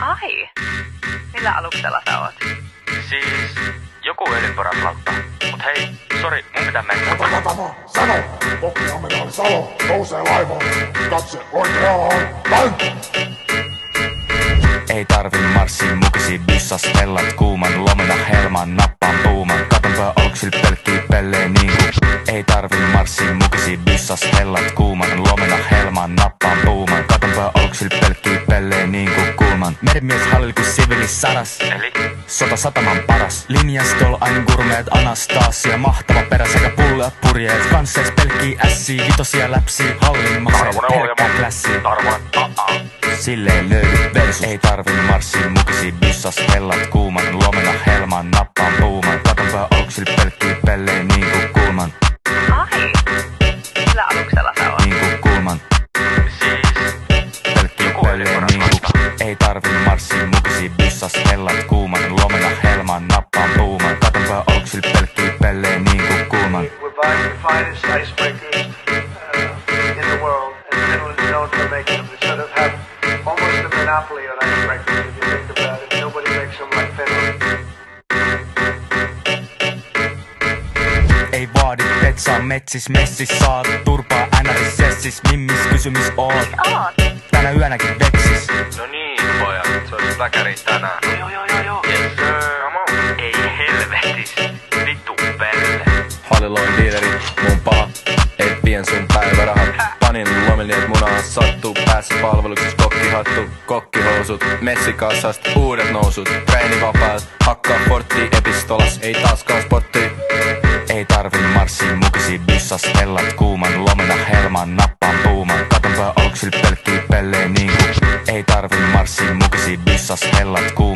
Ai, millä aluksella sä oot? Siis joku öljynporauslautta. Mut hei, sori, mun pitää mennä. Sano! Kokkiamiraali Salo nousee laivaan. Katse oikeaan. Näin! Ei tarvi marssin mukisi byssas hellat kuuman lomena helman nappaan puuman. Katonpä olksil pelkkii pelleen niinku. Ei tarvi marssin mukisi byssas hellat kuuman lomena helman nappaan puuman. Katonpä olksil pelkkii pelleen niinku kulman. Merimies hallil ku sivilis saras. Eli? Sota sataman paras. Linjastol ain gurmeet Anastasia. Mahtava perä sekä pulleat purjeet. Kansseis pelkkii ässii, vitosia läpsii. Hallin masel, pelkkää klassia. Silleen löydy versus. Ei tarvi marssin mukisi byssas hellat kuuman lomena helman nappaan puuman. Katonpä olksil pelkkii pelleen niinku kulman. Ai, millä aluksella sä oot? Niinku kulman. Siis Pelkkii joku pelleen niinku. öljynporauslautta. Ei tarvi marssin mukisi byssas hellat kuuman lomena helman nappaan puuman. Katonpä olksil pelkkii pelleen niinku kulman. We're buying the finest icebreakers in the world, and Finland is known for making them. They sort of have almost a monopoly on icebreakers, if you think about it. Nobody makes them like Finland. Ei vaadi petsaa metsis messis saat turpaa NRS sessis. Mimmis kysymys oot? Oot. Tänä yönäkin veksis. No niin, pojat, se olisi väkäri tänään. Joo. Yes, sir. Come on. Ei helvetis. Vittu pelle. Halliloin diileri, mun paha, et vien sun päivärahat. Panin lomille, et munaa sattuu. Päässä palveluksessa kokkihattu, kokkihousut. Messikassast uudet nousut. Treenivapaat, hakkaa porttiin epistolas. Ei taaskaan sporttiin. Ei tarvi marssin mukisi byssas hellat kuuman lomena helman nappaan puuman. Katonpä olksil pelkkii pelleen niinku. Ei tarvi marssin mukisi byssas hellat kuuman